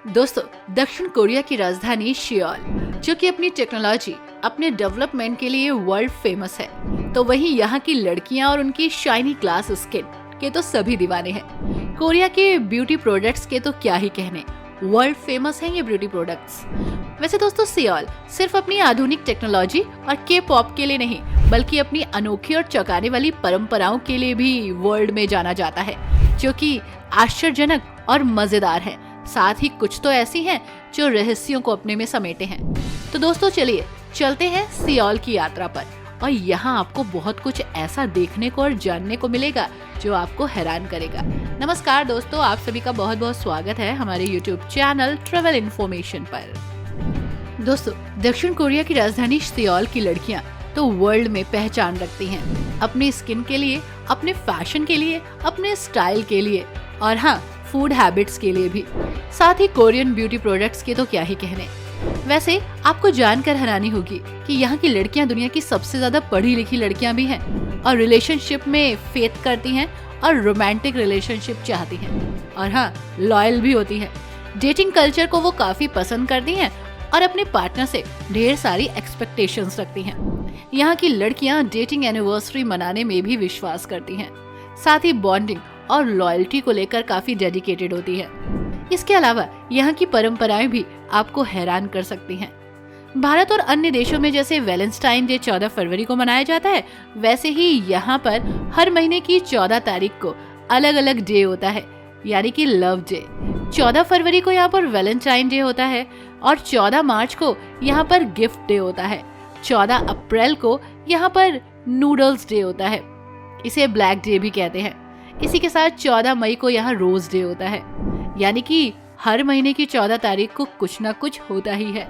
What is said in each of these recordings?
दोस्तों, दक्षिण कोरिया की राजधानी सियोल, जो कि अपनी टेक्नोलॉजी, अपने डेवलपमेंट के लिए वर्ल्ड फेमस है, तो वहीं यहाँ की लड़कियाँ और उनकी शाइनी ग्लास स्किन के तो सभी दीवाने हैं। कोरिया के ब्यूटी प्रोडक्ट्स के तो क्या ही कहने, वर्ल्ड फेमस हैं ये ब्यूटी प्रोडक्ट्स। वैसे दोस्तों, सियोल सिर्फ अपनी आधुनिक टेक्नोलॉजी और के पॉप के लिए नहीं, बल्कि अपनी अनोखी और चौंकाने वाली परंपराओं के लिए भी वर्ल्ड में जाना जाता है, जो कि आश्चर्यजनक और मजेदार है। साथ ही कुछ तो ऐसी हैं जो रहस्यों को अपने में समेटे हैं। तो दोस्तों, चलिए चलते हैं सियोल की यात्रा पर, और यहाँ आपको बहुत कुछ ऐसा देखने को और जानने को मिलेगा जो आपको हैरान करेगा। नमस्कार दोस्तों, आप सभी का बहुत बहुत स्वागत है हमारे YouTube चैनल ट्रेवल इन्फॉर्मेशन पर। दोस्तों, दक्षिण कोरिया की राजधानी सियोल की लड़कियां तो वर्ल्ड में पहचान रखती हैं, अपनी स्किन के लिए, अपने फैशन के लिए, अपने स्टाइल के लिए, और हाँ, फूड हैबिट्स के लिए भी। साथ ही कोरियन ब्यूटी प्रोडक्ट्स के तो क्या ही कहने। वैसे आपको जानकर हैरानी होगी कि यहाँ की लड़कियाँ दुनिया की सबसे ज्यादा पढ़ी लिखी लड़कियाँ भी हैं, और रिलेशनशिप में फेथ करती हैं, और रोमांटिक रिलेशनशिप चाहती हैं, और हाँ, लॉयल भी होती हैं। डेटिंग कल्चर को वो काफी पसंद करती हैं और अपने पार्टनर से ढेर सारी एक्सपेक्टेशंस रखती हैं। यहाँ की लड़कियाँ डेटिंग एनिवर्सरी मनाने में भी विश्वास करती हैं। साथ ही बॉन्डिंग और लॉयल्टी को लेकर काफी डेडिकेटेड होती है। इसके अलावा यहाँ की परंपराएं भी आपको हैरान कर सकती हैं। भारत और अन्य देशों में जैसे वैलेंटाइन डे 14 फरवरी को मनाया जाता है, वैसे ही यहाँ पर हर महीने की 14 तारीख को अलग अलग डे होता है, यानी कि लव डे। 14 फरवरी को यहाँ पर वैलेंटाइन डे होता है, और 14 मार्च को यहाँ पर गिफ्ट डे होता है। 14 अप्रैल को यहाँ पर नूडल्स डे होता है, इसे ब्लैक डे भी कहते हैं। इसी के साथ 14 मई को यहाँ रोज डे होता है, यानी कि हर महीने की 14 तारीख को कुछ ना कुछ होता ही है।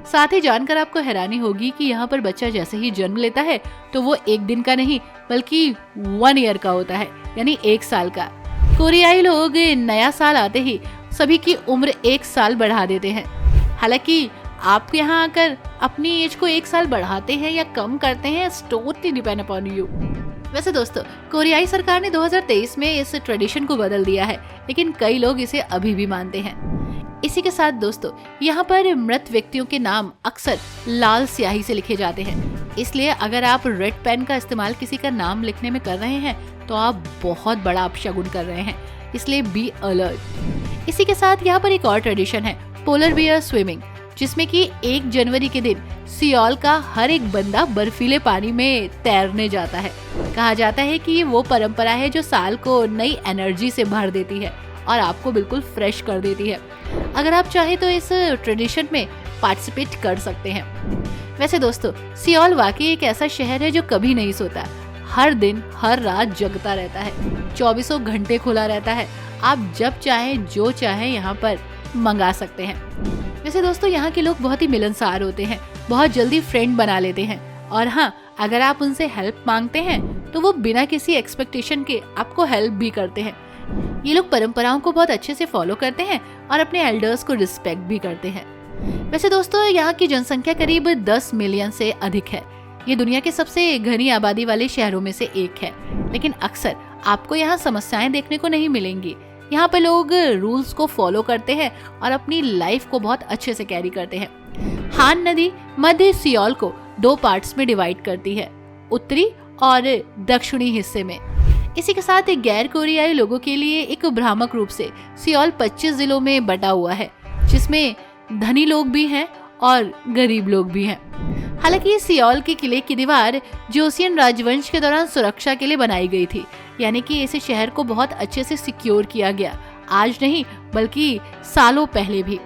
साथ ही जानकर आपको हैरानी होगी कि यहाँ पर बच्चा जैसे ही जन्म लेता है तो वो एक दिन का नहीं, बल्कि 1 ईयर का होता है, यानी 1 साल का। कोरियाई लोग नया साल आते ही सभी की उम्र 1 साल बढ़ा देते हैं। हालांकि आप यहाँ आकर अपनी एज को 1 साल बढ़ाते हैं या कम करते हैं, टोटली डिपेंड अपॉन यू। वैसे दोस्तों, कोरियाई सरकार ने 2023 में इस ट्रेडिशन को बदल दिया है, लेकिन कई लोग इसे अभी भी मानते हैं। इसी के साथ दोस्तों, यहाँ पर मृत व्यक्तियों के नाम अक्सर लाल स्याही से लिखे जाते हैं, इसलिए अगर आप रेड पेन का इस्तेमाल किसी का नाम लिखने में कर रहे हैं तो आप बहुत बड़ा अपशगुन कर रहे हैं, इसलिए बी अलर्ट। इसी के साथ यहाँ पर एक और ट्रेडिशन है, पोलर बियर स्विमिंग, जिसमें कि 1 जनवरी के दिन सियोल का हर एक बंदा बर्फीले पानी में तैरने जाता है। कहा जाता है कि वो परंपरा है जो साल को नई एनर्जी से भर देती है और आपको बिल्कुल फ्रेश कर देती है। अगर आप चाहे तो इस ट्रेडिशन में पार्टिसिपेट कर सकते हैं। वैसे दोस्तों, सियोल वाकई एक ऐसा शहर है जो कभी नहीं सोता, हर दिन हर रात जगता रहता है, 24 घंटे खुला रहता है। आप जब चाहें जो चाहें यहाँ पर मंगा सकते हैं। वैसे दोस्तों, यहाँ के लोग बहुत ही मिलनसार होते हैं, बहुत जल्दी फ्रेंड बना लेते हैं, और हाँ, अगर आप उनसे हेल्प मांगते हैं तो वो बिना किसी एक्सपेक्टेशन के आपको हेल्प भी करते हैं। ये लोग परंपराओं को बहुत अच्छे से फॉलो करते हैं और अपने एल्डर्स को रिस्पेक्ट भी करते हैं। वैसे दोस्तों, यहाँ की जनसंख्या करीब 10 मिलियन से अधिक है। ये दुनिया के सबसे घनी आबादी वाले शहरों में से एक है, लेकिन अक्सर आपको यहाँ समस्याएं देखने को नहीं मिलेंगी। यहाँ पे लोग रूल्स को फॉलो करते हैं और अपनी लाइफ को बहुत अच्छे से कैरी करते हैं। हान नदी मध्य सियोल को 2 पार्ट्स में डिवाइड करती है, उत्तरी और दक्षिणी हिस्से में। इसी के साथ एक गैर कोरियाई लोगों के लिए एक भ्रामक रूप से सियोल 25 जिलों में बटा हुआ है, जिसमें धनी लोग भी हैं और गरीब लोग भी हैं। हालांकि सियोल के किले की दीवार जोसियन राजवंश के दौरान सुरक्षा के लिए बनाई गई थी, यानी कि इस शहर को बहुत अच्छे से सिक्योर किया गया, आज नहीं बल्कि सालों पहले भी।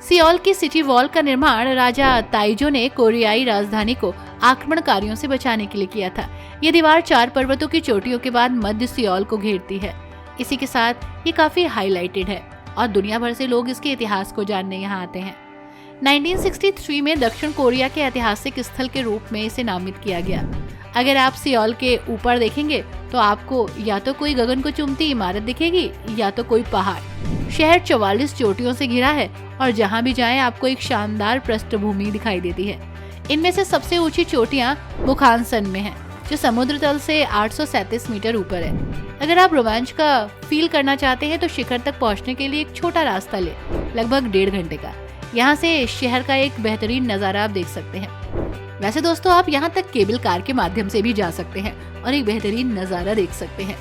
सियोल की सिटी वॉल का निर्माण राजा ताइजो ने कोरियाई राजधानी को आक्रमणकारियों से बचाने के लिए किया था। ये दीवार 4 पर्वतों की चोटियों के बाद मध्य सियोल को घेरती है। इसी के साथ ये काफी हाईलाइटेड है और दुनिया भर से लोग इसके इतिहास को जानने यहाँ आते हैं। 1963 में दक्षिण कोरिया के ऐतिहासिक स्थल के रूप में इसे नामित किया गया। अगर आप सियोल के ऊपर देखेंगे तो आपको या तो कोई गगन को चूमती इमारत दिखेगी या तो कोई पहाड़। शहर 44 चोटियों से घिरा है और जहाँ भी जाएं आपको एक शानदार पृष्ठभूमि दिखाई देती है। इनमें से सबसे ऊंची चोटियाँ मुखानसन में हैं। जो समुद्र तल से 837 मीटर ऊपर है। अगर आप रोमांच का फील करना चाहते हैं तो शिखर तक पहुंचने के लिए एक छोटा रास्ता ले, लगभग 1.5 घंटे का। यहाँ से शहर का एक बेहतरीन नज़ारा आप देख सकते हैं। वैसे दोस्तों, आप यहाँ तक केबल कार के माध्यम से भी जा सकते हैं और एक बेहतरीन नज़ारा देख सकते हैं।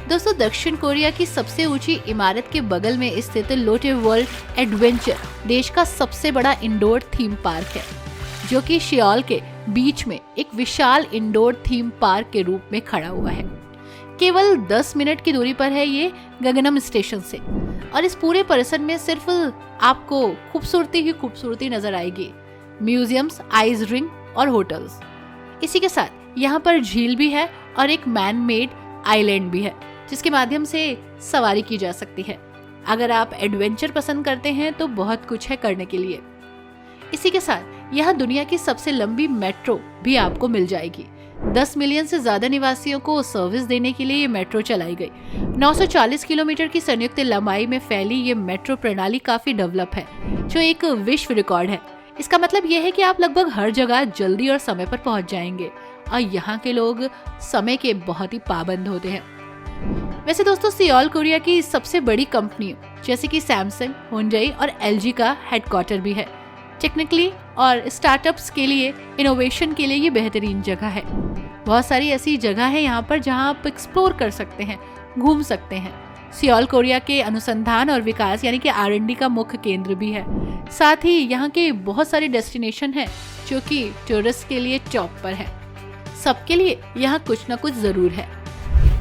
दोस्तों, दक्षिण कोरिया की सबसे ऊंची इमारत के बगल में स्थित लोटे वर्ल्ड एडवेंचर देश का सबसे बड़ा इंडोर थीम पार्क है, जो कि सियोल के बीच में एक विशाल इंडोर थीम पार्क के रूप में खड़ा हुआ है। केवल 10 मिनट की दूरी पर है ये गगनम स्टेशन से, और इस पूरे परिसर में सिर्फ आपको खूबसूरती ही खूबसूरती नजर आएगी। म्यूजियम्स, आइस रिंग और होटल्स। इसी के साथ यहाँ पर झील भी है और एक मैन मेड आइलैंड भी है, जिसके माध्यम से सवारी की जा सकती है। अगर आप एडवेंचर पसंद करते हैं तो बहुत कुछ है करने के लिए। इसी के साथ यहाँ दुनिया की सबसे लंबी मेट्रो भी आपको मिल जाएगी। 10 मिलियन से ज्यादा निवासियों को सर्विस देने के लिए ये मेट्रो चलाई गई। 940 किलोमीटर की संयुक्त लंबाई में फैली ये मेट्रो प्रणाली काफी डेवलप है, जो एक विश्व रिकॉर्ड है। इसका मतलब ये है कि आप लगभग हर जगह जल्दी और समय पर पहुंच जाएंगे, और यहाँ के लोग समय के बहुत ही पाबंद होते हैं। वैसे दोस्तों, सियोल कोरिया की सबसे बड़ी कंपनियों जैसे कि सैमसंग, हुंडई और एलजी का हेडक्वार्टर भी है। टेक्निकली और स्टार्टअप्स के लिए, इनोवेशन के लिए ये बेहतरीन जगह है। बहुत सारी ऐसी जगह है यहाँ पर जहाँ आप एक्सप्लोर कर सकते हैं, घूम सकते हैं। सियोल कोरिया के अनुसंधान और विकास यानी कि R&D का मुख्य केंद्र भी है। साथ ही यहाँ के बहुत सारे डेस्टिनेशन हैं जो कि टूरिस्ट के लिए टॉप पर है। सबके लिए यहाँ कुछ ना कुछ जरूर है।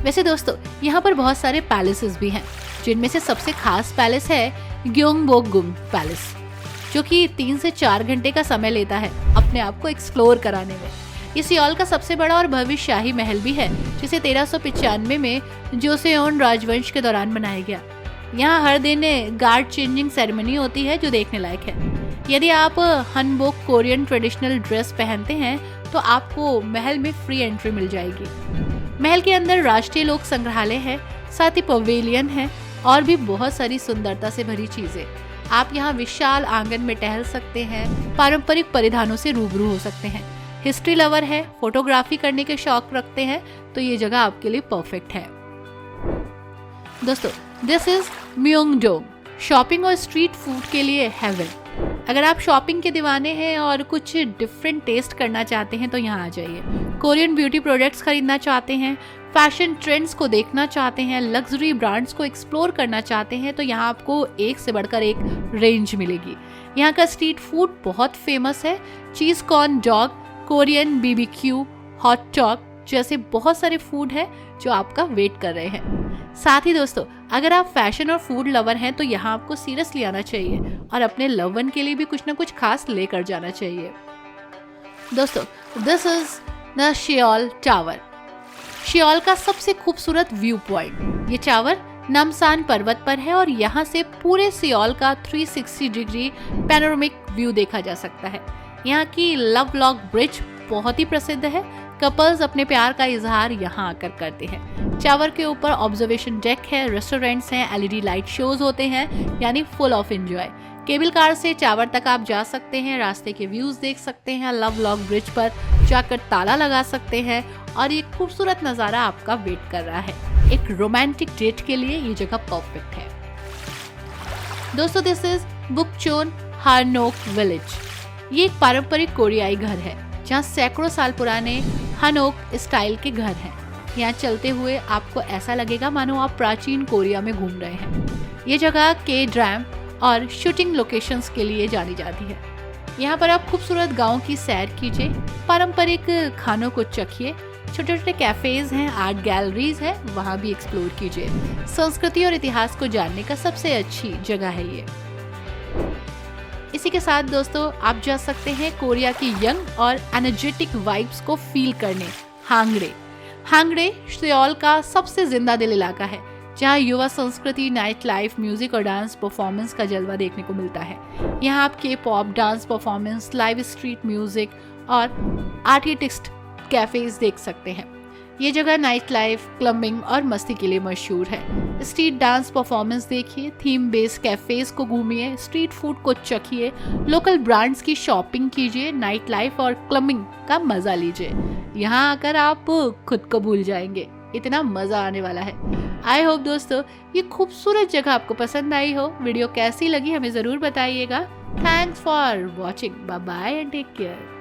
वैसे दोस्तों, यहाँ पर बहुत सारे पैलेसेस भी हैं, जिनमें से सबसे खास पैलेस है गयोंगबोकगुम पैलेस, जो कि 3 से 4 घंटे का समय लेता है अपने आप को एक्सप्लोर कराने में। ये सियोल का सबसे बड़ा और भव्य शाही महल भी है, जिसे 1395 में जोसेओन राजवंश के दौरान बनाया गया। यहाँ हर दिन गार्ड चेंजिंग सेरेमनी होती है, जो देखने लायक है। यदि आप हनबोक कोरियन ट्रेडिशनल ड्रेस पहनते हैं तो आपको महल में फ्री एंट्री मिल जाएगी। महल के अंदर राष्ट्रीय लोक संग्रहालय है, साथ ही पवेलियन है और भी बहुत सारी सुंदरता से भरी चीजें। आप यहाँ विशाल आंगन में टहल सकते हैं, पारंपरिक परिधानों से रूबरू हो सकते हैं। हिस्ट्री लवर है, फोटोग्राफी करने के शौक रखते हैं तो ये जगह आपके लिए परफेक्ट है। दोस्तों, दिस इज म्योंगडोंग, शॉपिंग और स्ट्रीट फूड के लिए हेवन। अगर आप शॉपिंग के दीवाने हैं और कुछ डिफरेंट टेस्ट करना चाहते हैं तो यहाँ आ जाइए। कोरियन ब्यूटी प्रोडक्ट्स खरीदना चाहते हैं, फैशन ट्रेंड्स को देखना चाहते हैं, लग्जरी ब्रांड्स को एक्सप्लोर करना चाहते हैं तो यहाँ आपको एक से बढ़कर एक रेंज मिलेगी। यहाँ का स्ट्रीट फूड बहुत फेमस है। Cheese corn dog, Korean BBQ, hot dog जैसे बहुत सारे फूड है जो आपका वेट कर रहे हैं। साथ ही दोस्तों, अगर आप फैशन और फूड लवर हैं तो यहाँ आपको सीरियसली आना चाहिए और अपने लव वन के लिए भी कुछ ना कुछ खास लेकर जाना चाहिए। दोस्तों, this is the Seoul tower, Seoul का सबसे खूबसूरत व्यू पॉइंट। ये टावर नामसान पर्वत पर है और यहाँ से पूरे सियोल का 360 डिग्री पैनोरामिक व्यू देखा जा सकता है। यहाँ की लव लॉक ब्रिज बहुत ही प्रसिद्ध है। कपल्स अपने प्यार का इजहार यहाँ आकर करते हैं। टावर के ऊपर ऑब्जर्वेशन डेक है, रेस्टोरेंट्स हैं, LED लाइट शोज होते हैं, यानी full of enjoy. Cable car से टावर तक आप जा सकते हैं, रास्ते के व्यूज देख सकते हैं, लव लॉक ब्रिज पर जाकर ताला लगा सकते हैं और ये खूबसूरत नज़ारा आपका वेट कर रहा है। एक रोमांटिक डेट के लिए ये जगह परफेक्ट है। दोस्तों, दिस इज बुकचोन हानोक विलेज। ये एक पारंपरिक कोरियाई घर है जहाँ सैकड़ों साल पुराने हानोक स्टाइल के घर हैं। यहाँ चलते हुए आपको ऐसा लगेगा मानो आप प्राचीन कोरिया में घूम रहे हैं। ये जगह के ड्राम और शूटिंग लोकेशंस के लिए जानी जाती है। यहाँ पर आप खूबसूरत गांव की सैर कीजिए, पारंपरिक खानों को चखिए, छोटे छोटे कैफेज हैं, आर्ट गैलरीज हैं, वहाँ भी एक्सप्लोर कीजिए। संस्कृति और इतिहास को जानने का सबसे अच्छी जगह है ये। इसी के साथ दोस्तों, आप जा सकते हैं कोरिया की यंग और एनर्जेटिक वाइब्स को फील करने हांगड़े। हांगड़े सियोल का सबसे जिंदा दिल इलाका है, जहाँ युवा संस्कृति, नाइट लाइफ, म्यूजिक और डांस परफॉर्मेंस का जलवा देखने को मिलता है। यहाँ आप K-pop, dance performance, live street music और आर्टिस्ट कैफेज देख सकते हैं। ये जगह नाइट लाइफ, क्लबिंग और मस्ती के लिए मशहूर है। स्ट्रीट डांस परफॉर्मेंस देखिए, थीम बेस्ड कैफेज को घूमिए, स्ट्रीट फूड को चखिए, लोकल ब्रांड्स की शॉपिंग कीजिए, नाइट लाइफ और क्लबिंग का मजा लीजिए। यहाँ आकर आप खुद को भूल जाएंगे, इतना मजा आने वाला है। आई होप दोस्तों ये खूबसूरत जगह आपको पसंद आई हो। वीडियो कैसी लगी हमें जरूर बताइएगा। Thanks for watching, bye bye and take care.